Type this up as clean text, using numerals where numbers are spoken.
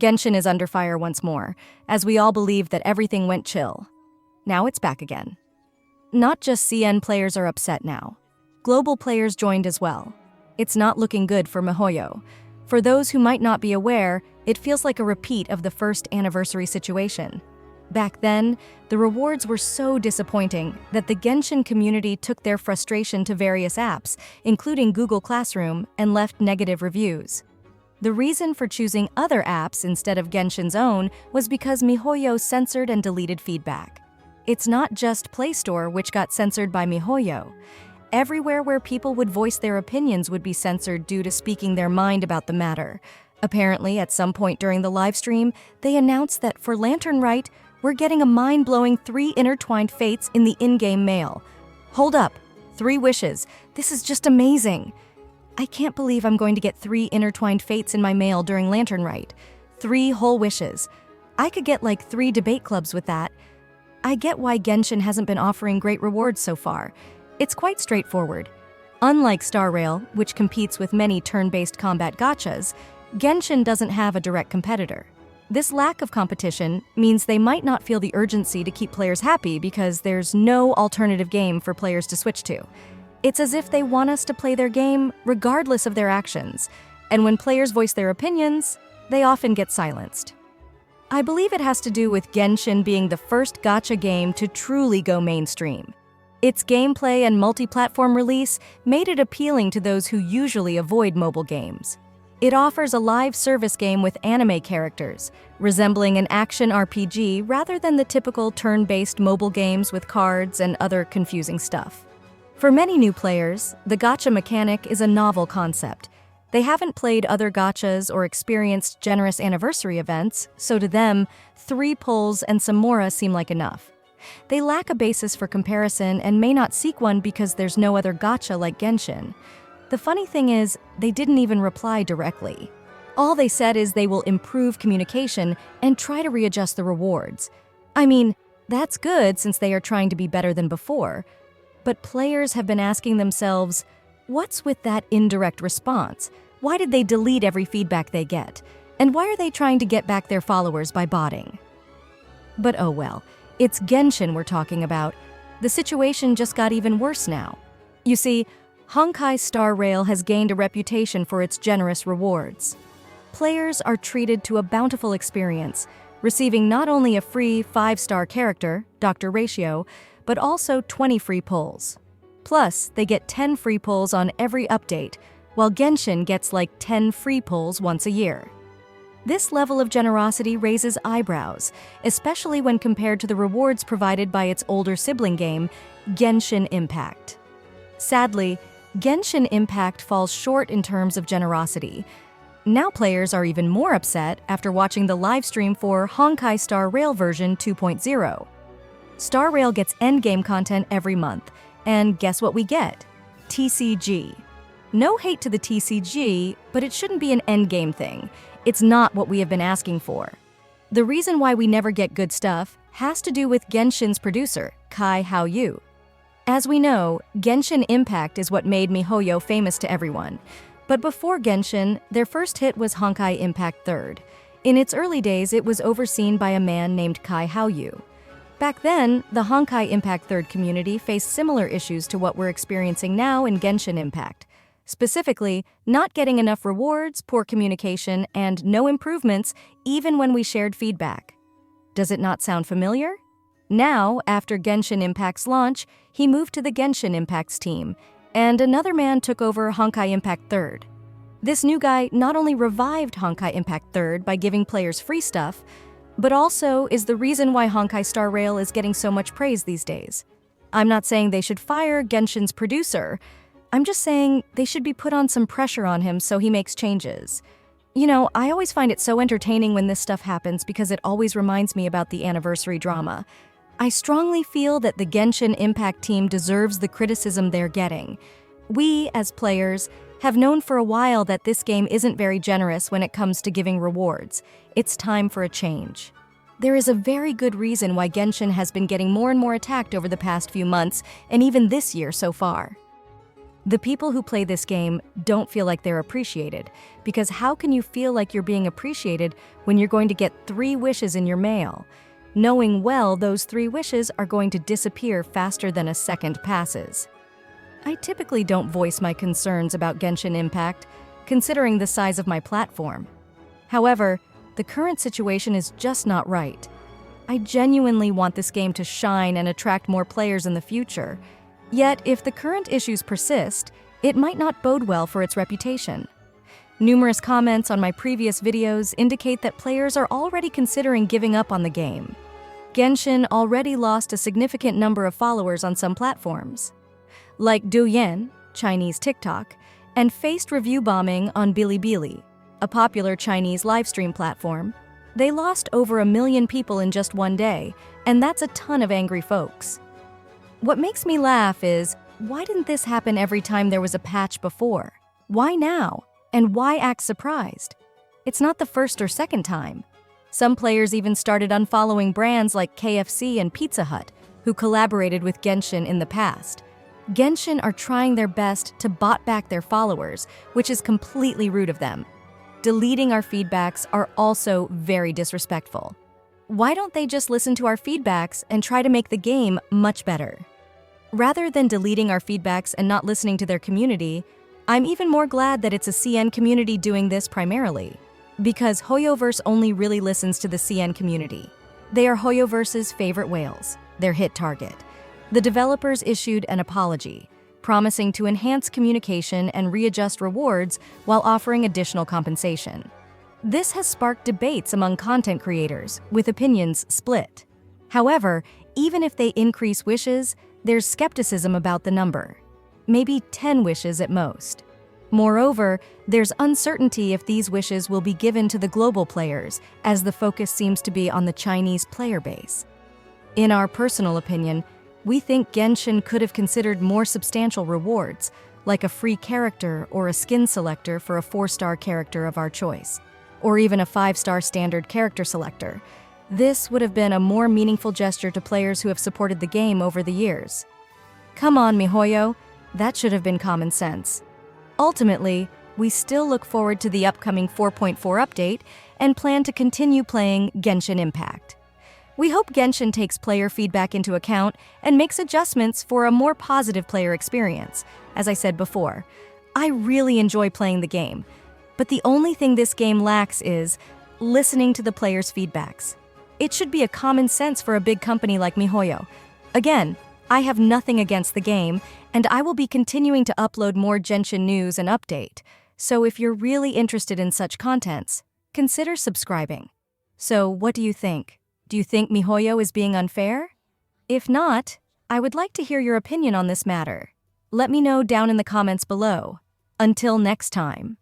Genshin is under fire once more, as we all believed that everything went chill. Now it's back again. Not just CN players are upset now. Global players joined as well. It's not looking good for mihoyo. For those who might not be aware, it feels like a repeat of the first anniversary situation. Back then, the rewards were so disappointing that the Genshin community took their frustration to various apps, including Google Classroom, and left negative reviews. The reason for choosing other apps instead of Genshin's own was because mihoyo censored and deleted feedback. It's not just playstore which got censored by mihoyo. Everywhere where people would voice their opinions would be censored due to speaking their mind about the matter. Apparently, at some point during the livestream, they announced that for Lantern Rite, we're getting a mind-blowing 3 intertwined fates in the in-game mail. Hold up, 3 wishes. This is just amazing. I can't believe I'm going to get 3 intertwined fates in my mail during Lantern Rite. 3 whole wishes. I could get like 3 debate clubs with that. I get why Genshin hasn't been offering great rewards so far. It's quite straightforward. Unlike Star Rail, which competes with many turn-based combat gachas, Genshin doesn't have a direct competitor. This lack of competition means they might not feel the urgency to keep players happy because there's no alternative game for players to switch to. It's as if they want us to play their game regardless of their actions, and when players voice their opinions, they often get silenced. I believe it has to do with Genshin being the first gacha game to truly go mainstream. Its gameplay and multi-platform release made it appealing to those who usually avoid mobile games. It offers a live service game with anime characters, resembling an action RPG rather than the typical turn-based mobile games with cards and other confusing stuff. For many new players, the gacha mechanic is a novel concept. They haven't played other gachas or experienced generous anniversary events, so to them, 3 pulls and some mora seem like enough. They lack a basis for comparison and may not seek one because there's no other gacha like Genshin. The funny thing is, they didn't even reply directly. All they said is they will improve communication and try to readjust the rewards. I mean, that's good since they are trying to be better than before. But players have been asking themselves, what's with that indirect response? Why did they delete every feedback they get? And why are they trying to get back their followers by botting? But oh well. It's Genshin we're talking about. The situation just got even worse now. You see, Honkai Star Rail has gained a reputation for its generous rewards. Players are treated to a bountiful experience, receiving not only a free 5-star character, Dr. Ratio, but also 20 free pulls. Plus, they get 10 free pulls on every update, while Genshin gets like 10 free pulls once a year. This level of generosity raises eyebrows, especially when compared to the rewards provided by its older sibling game, Genshin Impact. Sadly, Genshin Impact falls short in terms of generosity. Now players are even more upset after watching the livestream for Honkai Star Rail version 2.0. Star Rail gets endgame content every month, and guess what we get? TCG. No hate to the TCG, but it shouldn't be an endgame thing. It's not what we have been asking for. The reason why we never get good stuff has to do with Genshin's producer, Kai Hao-yu. As we know, Genshin Impact is what made mihoyo famous to everyone. But before Genshin, their first hit was Honkai Impact 3rd. In its early days, it was overseen by a man named Kai Hao-yu. Back then, the Honkai Impact 3rd community faced similar issues to what we're experiencing now in Genshin Impact. Specifically, not getting enough rewards, poor communication, and no improvements even when we shared feedback. Does it not sound familiar? Now, after Genshin Impact's launch, he moved to the Genshin Impact's team, and another man took over Honkai Impact 3rd. This new guy not only revived Honkai Impact 3rd by giving players free stuff, but also is the reason why Honkai Star Rail is getting so much praise these days. I'm not saying they should fire Genshin's producer. I'm just saying they should be put on some pressure on him so he makes changes. You know, I always find it so entertaining when this stuff happens because it always reminds me about the anniversary drama. I strongly feel that the Genshin Impact team deserves the criticism they're getting. We, as players, have known for a while that this game isn't very generous when it comes to giving rewards. It's time for a change. There is a very good reason why Genshin has been getting more and more attacked over the past few months, and even this year so far. The people who play this game don't feel like they're appreciated, because how can you feel like you're being appreciated when you're going to get 3 wishes in your mail, knowing well those 3 wishes are going to disappear faster than a second passes? I typically don't voice my concerns about Genshin Impact, considering the size of my platform. However, the current situation is just not right. I genuinely want this game to shine and attract more players in the future. Yet, if the current issues persist, it might not bode well for its reputation. Numerous comments on my previous videos indicate that players are already considering giving up on the game. Genshin already lost a significant number of followers on some platforms, like Douyin, Chinese TikTok, and faced review bombing on Bilibili, a popular Chinese livestream platform. They lost over 1 million people in just one day, and that's a ton of angry folks. What makes me laugh is, why didn't this happen every time there was a patch before? Why now? And why act surprised? It's not the first or second time. Some players even started unfollowing brands like KFC and Pizza Hut, who collaborated with Genshin in the past. Genshin are trying their best to bot back their followers, which is completely rude of them. Deleting our feedbacks are also very disrespectful. Why don't they just listen to our feedbacks and try to make the game much better? Rather than deleting our feedbacks and not listening to their community, I'm even more glad that it's a CN community doing this primarily, because Hoyoverse only really listens to the CN community. They are Hoyoverse's favorite whales, their hit target. The developers issued an apology, promising to enhance communication and readjust rewards while offering additional compensation. This has sparked debates among content creators, with opinions split. However, even if they increase wishes, there's skepticism about the number. Maybe 10 wishes at most. Moreover, there's uncertainty if these wishes will be given to the global players, as the focus seems to be on the Chinese player base. In our personal opinion, we think Genshin could have considered more substantial rewards, like a free character or a skin selector for a 4-star character of our choice, or even a 5-star standard character selector. This would have been a more meaningful gesture to players who have supported the game over the years. Come on, mihoyo, that should have been common sense. Ultimately, we still look forward to the upcoming 4.4 update and plan to continue playing Genshin Impact. We hope Genshin takes player feedback into account and makes adjustments for a more positive player experience. As I said before, I really enjoy playing the game, but the only thing this game lacks is listening to the players' feedbacks. It should be a common sense for a big company like mihoyo. Again, I have nothing against the game, and I will be continuing to upload more Genshin news and update. So if you're really interested in such contents, consider subscribing. So what do you think? Do you think mihoyo is being unfair? If not, I would like to hear your opinion on this matter. Let me know down in the comments below. Until next time.